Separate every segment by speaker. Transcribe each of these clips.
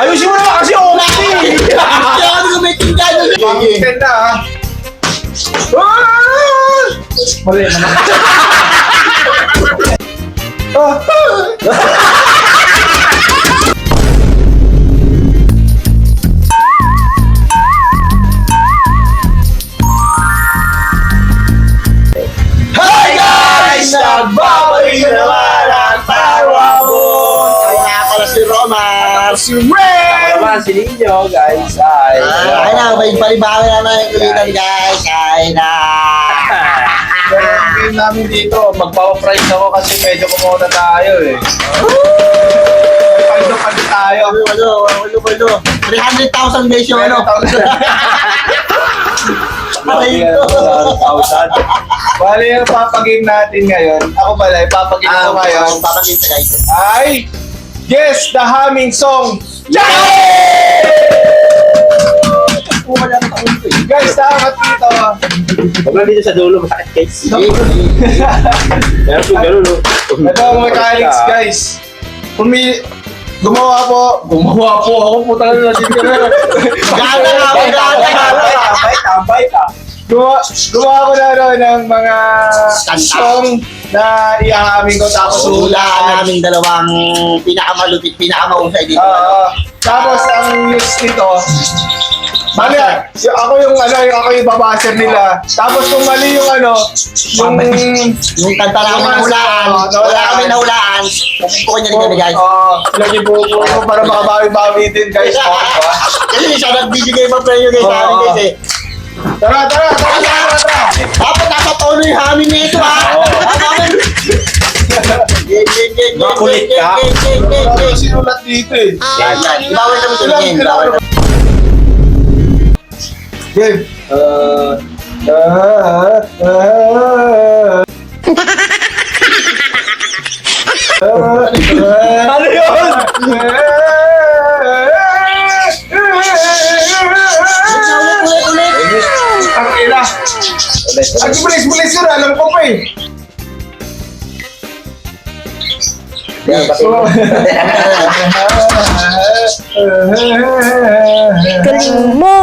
Speaker 1: Ayusin mo naman kasi okay.
Speaker 2: Kaya ako gumitin ka.
Speaker 1: Pakinggan na ha. Mali naman. Hi guys! Nagbabalik na naman ang tawa mo!
Speaker 2: Kaya pala si Roman.
Speaker 1: Si Ren!
Speaker 3: Naman si Ninyo, guys. Ay,
Speaker 2: Ay na, may palibawi naman yung kulitan guys. Ay na.
Speaker 1: Pero ang game namin dito, magpapaprice ako kasi medyo kumota tayo eh. Paldo tayo.
Speaker 2: Walo. 300,000 guys yung ano. Aray ko.
Speaker 3: 1,000.
Speaker 1: Bali yung papagame natin ngayon, ako pala, ipapagame ko ngayon
Speaker 2: Papagin sa guys.
Speaker 1: ay Guess the Humming Song Challenge!
Speaker 2: Wala na taon ko eh.
Speaker 1: Guys, dapat dito.
Speaker 3: Huwag lang dito sa dulo, masakit guys. Meron po gano'n, no?
Speaker 1: Ito ang mechanics, guys. Gumawa po ako, puta na natin ka na.
Speaker 3: Tambay ka.
Speaker 1: Gumawa ko na ng mga song na ihahamin ko tapos
Speaker 2: Hulaan namin dalawang pinakamalupit, pinakamahusay dito.
Speaker 1: Tapos ang next nito, mali, ako yung babaser nila. Tapos kung mali yung
Speaker 2: Yung kanta namin na hulaan, wala kami na hulaan. Pukukuha niya rin kami guys.
Speaker 1: lagi po para makabawi-bawi din guys.
Speaker 2: Kasi siya nagbibigay pa premyo guys sa amin guys eh.
Speaker 1: Tara!
Speaker 2: Dapat nasa tono yung hamin nito ha.
Speaker 3: Makulit ka.
Speaker 1: Wala sinulat dito eh.
Speaker 2: Bawal naman ito game. Bawal naman.
Speaker 1: Game. Ano yun?
Speaker 2: Ulit.
Speaker 1: Ang ina. Ang bulis yun, alam ko pa eh.
Speaker 4: Galing mo!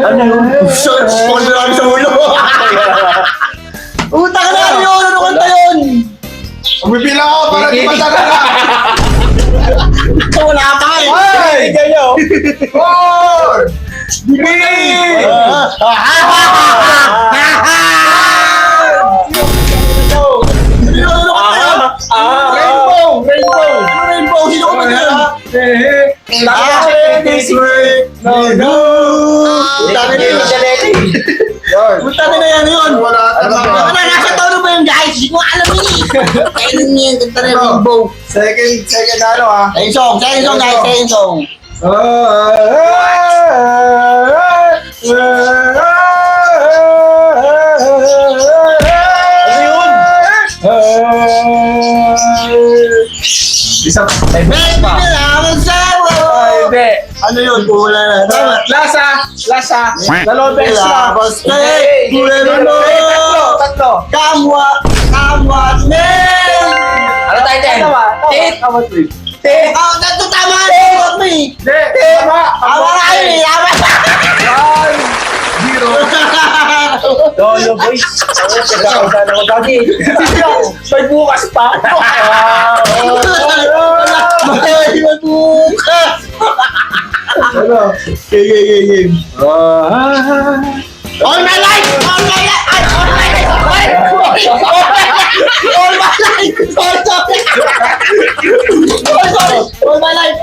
Speaker 2: Ano yun? Pagod lang sa ulo. Utang na kami yun! Ano kanta yun?
Speaker 1: Bibila ako para di matagal na.
Speaker 2: Wala pa eh.
Speaker 1: Ay!
Speaker 3: Ganyo.
Speaker 1: 4! 3!
Speaker 2: Rainbow! Sino ko ba yun? This way. No. Utang na yun. Utang na yan yun. Ano, nasa tono ba yun guys? Hindi ko alam yun eh. Kailan yan? Ganda na rainbow.
Speaker 1: Second ano ah.
Speaker 2: Second song guys. Second song.
Speaker 1: Isang
Speaker 2: Baby, naman sa
Speaker 1: hindi.
Speaker 2: ano yun? Wala na. Tama.
Speaker 1: Lasa. Dalawang beses lang.
Speaker 2: Tapos kay
Speaker 1: Tatlo.
Speaker 2: Kamwa men!
Speaker 3: Ano tayo din?
Speaker 1: Tit.
Speaker 2: Oh, nato tama na yung me!
Speaker 1: Hindi. Tama.
Speaker 2: Tama na yun eh! Tama na!
Speaker 1: 1-0.
Speaker 3: Lolo boys. Pinakausan ako dati. May bukas pa.
Speaker 2: May magbukas!
Speaker 1: Ano? Game.
Speaker 2: All my life! All my life! Ay, all my life! Ay, all my life! Sorry! All my life!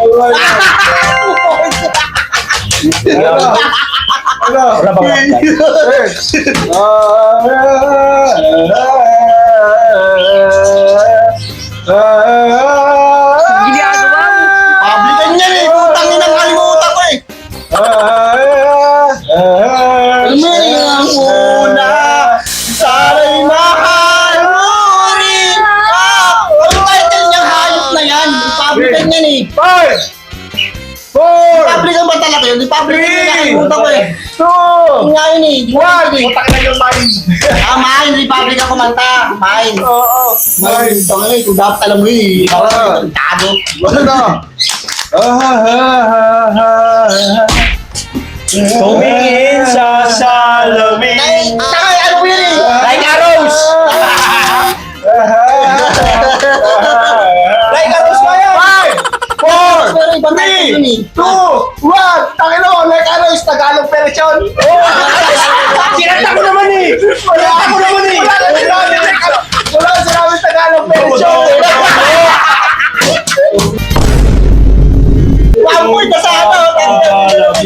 Speaker 1: Ano?
Speaker 3: Wala bang wakay?
Speaker 4: Ginagawa mo.
Speaker 2: Pablikan niyan eh! Putang ina, nakalimutan ko eh! Umiling ang una, sana'y mahal mo rin ako. Ano title niyang hayop na yan? Pablikan yan eh!
Speaker 1: 5 4
Speaker 2: Pablikan ba talaga yun? Pablikan niya, nakalimutan ko eh!
Speaker 1: 2,
Speaker 2: Nga yun eh.
Speaker 1: 1. Putak na yung mind.
Speaker 2: Mine, Republic ako kumanta. Mine.
Speaker 1: Oo.
Speaker 2: Mine. Tama nga, kung dapat alam mo yun eh. Ikaw lang, tado.
Speaker 1: Ano na?
Speaker 3: Tumingin sa salamin.
Speaker 2: Saka, ano ko yun eh?
Speaker 3: Like arrows! Like arrows ba yan?
Speaker 1: 5, 4,
Speaker 2: Pero ibang type
Speaker 1: 3,
Speaker 2: yun eh.
Speaker 1: 2, 1. Tangin mo, like ano is Tagalog Perechon.
Speaker 3: Kinanta ko naman eh! Kinanta ko naman eh!
Speaker 1: Wala ka sinabi Tagalog Perechon.
Speaker 2: One point na sa ato.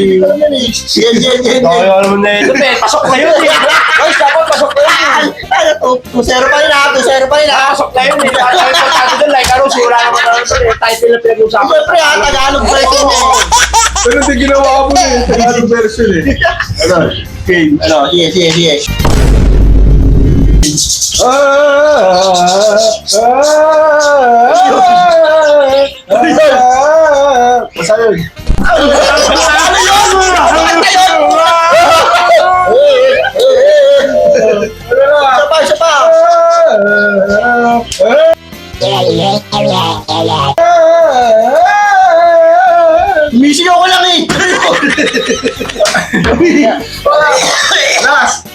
Speaker 2: Yan.
Speaker 3: Kaya naman na ito, pe. Pasok na yun eh. Guys, dapat pasok na yun eh.
Speaker 2: Ano to? 2-0 pa rin ha. 2-0 pa rin ha.
Speaker 3: Pasok na yun eh. Kaya importante doon, like arrows, wala naman naman ito eh. Title na pinag-usapan.
Speaker 2: Siyempre ha, Tagalog version eh.
Speaker 1: Pero hindi ginawa mo na yung Tagalog version eh. Ano? Okay.
Speaker 2: Ano? Sige.
Speaker 1: Basta yun.
Speaker 2: Ano yun? Kumanta yun! Isa pa. Misigaw ko lang eh.
Speaker 1: Last.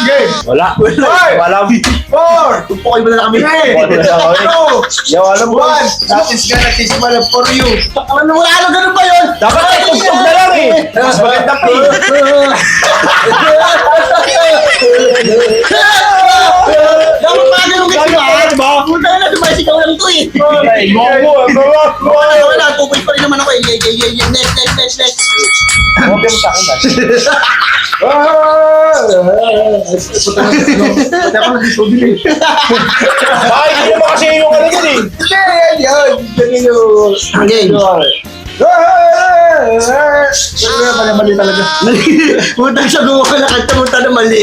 Speaker 1: Game.
Speaker 3: Wala.
Speaker 1: Five.
Speaker 3: Wala.
Speaker 1: 4,
Speaker 2: Tumpokay mo na kami.
Speaker 1: 3,
Speaker 3: Wala na kami.
Speaker 1: 2,
Speaker 3: Yaw, alam mo.
Speaker 1: 1. Nothing's gonna teach my love for you.
Speaker 2: Ano ganun ba yun?
Speaker 3: Dapat ay tugtog na lang eh. Mas maganda pa eh.
Speaker 2: Dapat mga ganun kasi ba?
Speaker 3: Diba?
Speaker 2: Punta na, sumasigaw lang to eh.
Speaker 3: Ay, mo.
Speaker 2: Wala, 2 points pa rin naman ako eh. Next.
Speaker 3: Huwag mo sa akin.
Speaker 1: Pati ako nag-isubili.
Speaker 3: Bakit hindi naman kasi yung ano yun eh.
Speaker 1: Yan. Ganyan yun.
Speaker 2: Game.
Speaker 1: Mali talaga.
Speaker 2: Punta siya gumawa ka na kanta, punta na mali.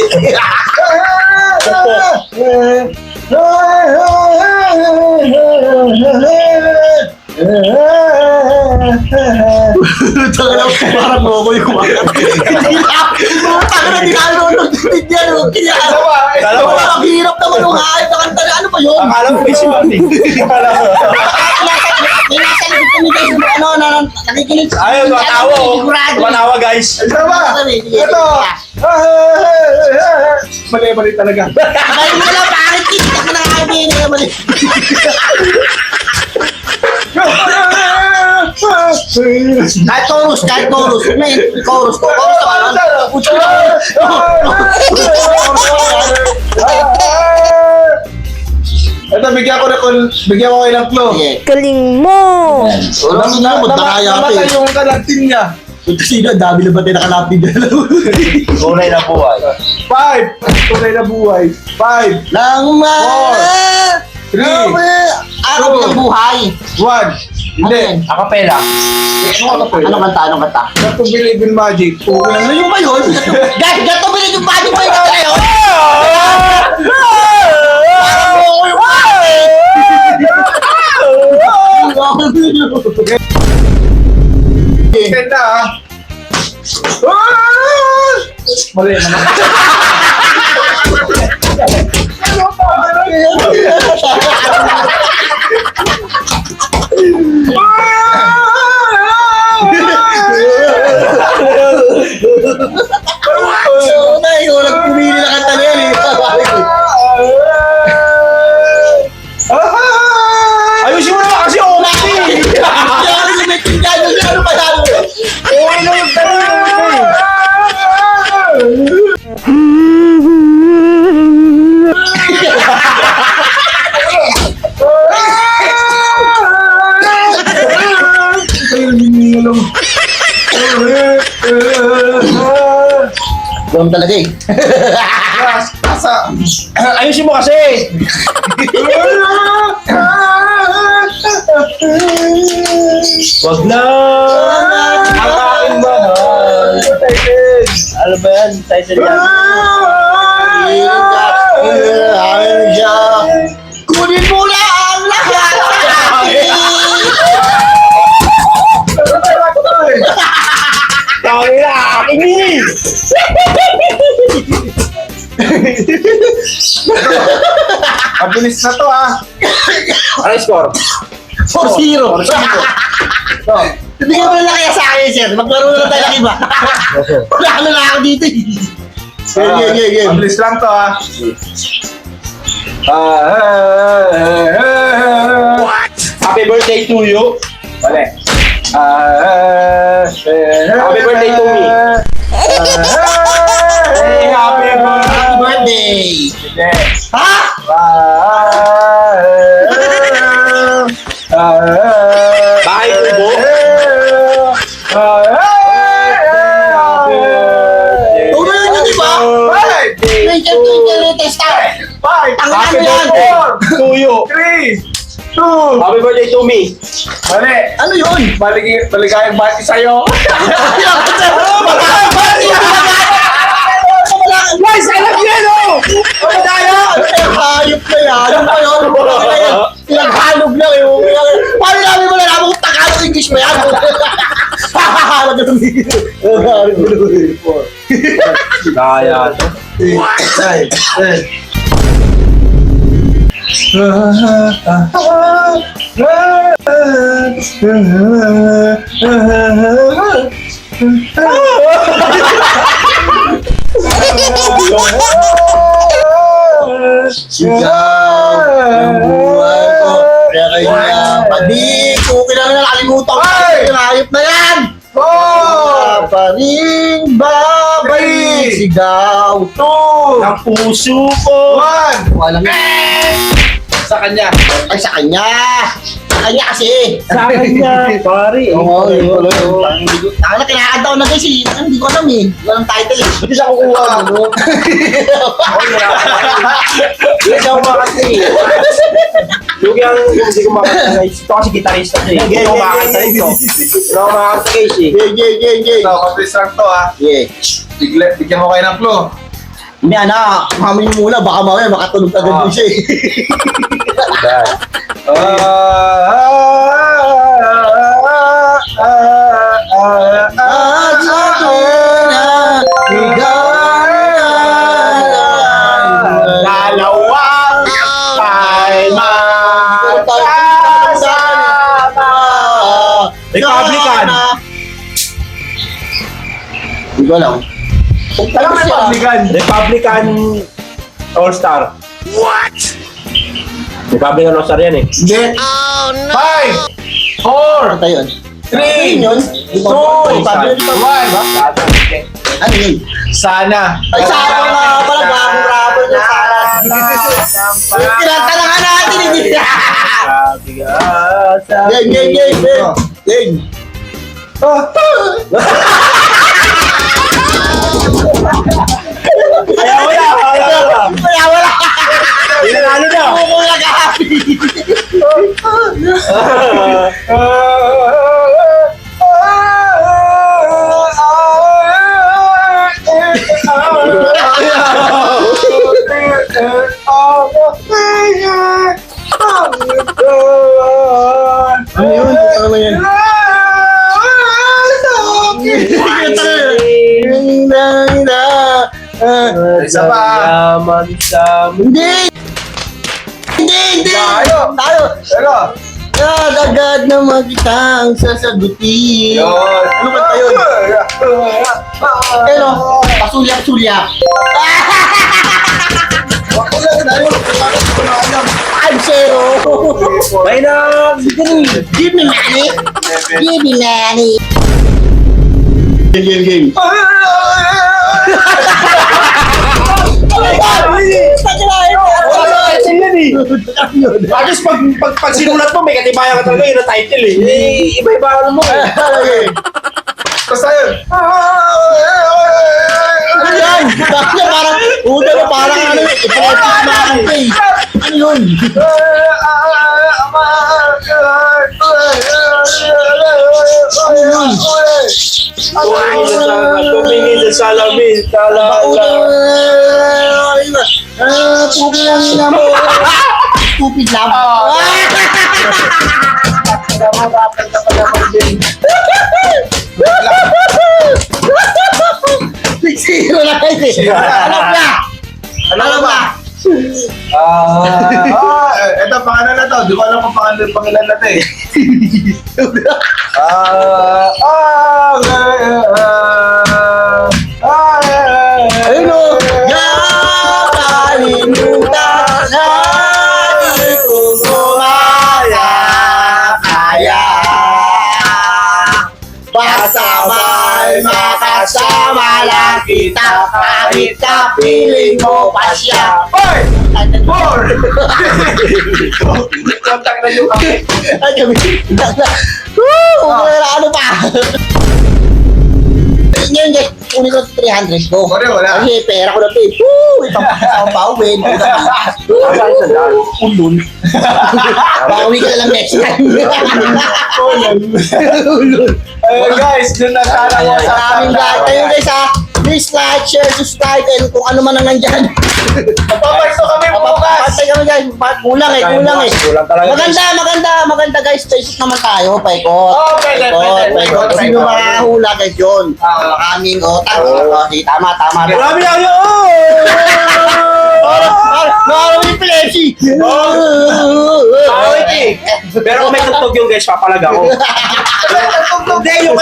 Speaker 2: Taka na, parang mo ko yung kumakanta. Taka na, di ka ano yan.
Speaker 3: Kala ko
Speaker 2: Ang hirap naman yung kahit na kanta na ano ba yun?
Speaker 3: Akala mo may simati. Akala mo.
Speaker 2: May nasa likod kami guys, nakikinig.
Speaker 3: Ayaw, tumatawa oh.
Speaker 2: Sigurado.
Speaker 3: Tumatawa guys.
Speaker 1: Ito. Mali talaga.
Speaker 2: Kaya mo lang, pangit eh. Kasi nakakaibigan na mali. Kahit chorus. May chorus ko. Chorus
Speaker 1: Ito, bigyan ko kayo ng clue.
Speaker 4: Galing mo.
Speaker 2: Wala mo na, kaya
Speaker 1: Namatay
Speaker 2: ate.
Speaker 1: yung kalaptin niya.
Speaker 2: Sino, dami na ba tayo nakalapin dyan?
Speaker 3: Tunay na buhay.
Speaker 1: 5. Tunay na buhay. 5.
Speaker 2: Lang araw ng buhay.
Speaker 1: 1. Hindi.
Speaker 2: Ano yan?
Speaker 3: Akapela.
Speaker 2: Anong kanta?
Speaker 1: Not to believe in magic.
Speaker 2: Ano yung ba yun? Gato bilhin yung body mo yun tayo.
Speaker 1: Ganda ah. Mali.
Speaker 2: Walang pumili na kanta na yan eh.
Speaker 3: Ayusin mo naman kasi okay eh.
Speaker 2: Kaya kasi may tingnan nyo siya, ano ba yan?
Speaker 3: Okay na yung tanong eh.
Speaker 2: Gawin talaga eh.
Speaker 3: Ayusin mo kasi. Wag na. Ang aking mahal. Ano ba yan? Title yan.
Speaker 2: Kunin mo na ang lahat sa akin.
Speaker 3: Akin yun eh!
Speaker 1: Mabilis na to ah.
Speaker 3: Ano yung score?
Speaker 2: 4-0.
Speaker 1: Ito.
Speaker 2: Bigyan mo na lang kaya sa akin, sir. Maglaro na lang tayo ng iba. Wala na ako dito eh. Game.
Speaker 1: Mabilis lang to ah.
Speaker 3: What? Happy birthday to you.
Speaker 1: Mali.
Speaker 3: Happy birthday to me.
Speaker 1: Happy
Speaker 2: Happy birthday! Ha?
Speaker 3: Bakit tubo?
Speaker 2: Tuloy yun yun, di ba? Twinkle, little star. Tangan mo yan.
Speaker 3: To you.
Speaker 1: 3, 2,
Speaker 3: Happy birthday to me.
Speaker 1: mali.
Speaker 2: Ano yun?
Speaker 1: Maligayang bati sa'yo.
Speaker 2: Guys, alam niyo yan, oh! Ano tayo? Hayop na yan. Ano ba yun? Pinaghalog lang eh. Paano namin mo nalaman kung Tagalog English ba yan?
Speaker 3: Kaya.
Speaker 2: Sigaw ng buhay ko. Kaya kaya, padi ko kailangan na nakalimutan ko.
Speaker 1: Ay!
Speaker 2: Yung hayop na yan! Pa rin babalik. Sigaw.
Speaker 1: 2,
Speaker 3: Ang puso ko.
Speaker 1: 1.
Speaker 2: Walang
Speaker 1: Sa kanya.
Speaker 2: ay sa kanya. Sa kanya kasi.
Speaker 3: Sa kanya, pare.
Speaker 2: Oo, yun pala yun. Tangina, kinakanta ko na guys eh. Hindi ko alam eh. Walang title eh.
Speaker 3: Hindi siya kukuha. Hindi siya kumakanta eh. Yung hindi kumakanta guys. Ito kasi gitarista siya eh. Hindi ako kumakanta ito. Hindi ako kumakanta guys eh.
Speaker 2: Gay.
Speaker 1: Ito, mabilis lang to ah.
Speaker 2: Yeah.
Speaker 1: Bigyan mo kayo ng clue.
Speaker 2: Hindi anak, mami mo muna. Baka mamaya makatulog agad din siya eh. At sa kanya,
Speaker 1: Dalawang ay magkasama.
Speaker 3: Republican.
Speaker 2: Hindi ko alam.
Speaker 1: Alam mo Republican?
Speaker 3: Republican All-Star.
Speaker 1: What?
Speaker 3: Republican All-Star yan eh.
Speaker 2: Hindi.
Speaker 1: 5, 4,
Speaker 2: Ano tayo yun?
Speaker 1: 3,
Speaker 2: Ano yun?
Speaker 1: 2, 1.
Speaker 2: Ano yun?
Speaker 1: Sana.
Speaker 2: Ay, sana nga pala. Bagong rapper na sana. Tinatanangan natin. Hindi. Game. Wala.
Speaker 3: Ano na?
Speaker 2: Wala ka happy. Ano yun? Ano yun?
Speaker 1: Isa pa.
Speaker 3: Yaman sa
Speaker 2: Hindi!
Speaker 1: Tayo. Pero,
Speaker 2: Agad na magkitang sasagutin.
Speaker 1: yun.
Speaker 2: Ano ba tayo? Pero, pasulyak-sulyak.
Speaker 1: Wako lang tayo.
Speaker 2: 5-0.
Speaker 3: May na!
Speaker 2: Give me money. Give me money. Game.
Speaker 3: Agos pag sinulat mo, may katibayan ka talaga yun ang title eh. Iba-iba ano mo eh.
Speaker 1: Tapos tayo.
Speaker 2: Ano yan? Bakit parang, parang ano yun? Ano yun?
Speaker 3: Tumingin sa salamin.
Speaker 2: Pugi lang yun mo. Stupid lang. Zero na guys eh. Alam na. Alam na.
Speaker 1: Ito, pangalan na to. Di ko alam kung pangalan na to eh.
Speaker 2: Ayun o. Nakalimutan na di ko sumaya kaya. Basta may makasama lang kita kahit kapiling mo pa siya.
Speaker 1: Hoy! Four! Kontak na yung kami.
Speaker 2: Ay, kami. Ano pa? Ngayon guys, kunin ko 300 ko.
Speaker 1: Wala.
Speaker 2: Kasi pera ko na ito eh. Itong pauwin.
Speaker 3: Asan sa daan?
Speaker 2: Ulun. Bawi ka na lang next time. Ulun.
Speaker 1: Ayun guys, dun na sana ko sa
Speaker 2: Maraming guys. Ayun guys ha. Please like, share, subscribe, and kung ano man ang nandyan.
Speaker 1: Papasto kami bukas.
Speaker 2: Patay kami guys. Kulang eh.
Speaker 3: Kulang talaga.
Speaker 2: Maganda guys. Basic naman tayo. Paikot.
Speaker 1: Oh, pwede.
Speaker 2: Paikot. Kasi yung mga hula guys yun. Maraming otak. Tama.
Speaker 3: Marami na yun!
Speaker 2: Maraming epilepsy.
Speaker 3: Wait eh. Pero kung may tugtog yung guys, papalaga ko. Hindi, yung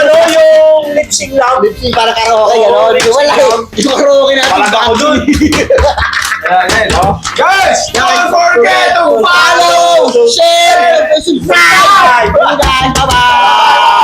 Speaker 3: lip-sync lang.
Speaker 2: Lipsy para karaoke. Gano'n. Wala eh. Yung karaoke natin.
Speaker 3: Palaga ko dun.
Speaker 1: Guys, don't forget to follow!
Speaker 2: Follow, share, subscribe. Bye-bye.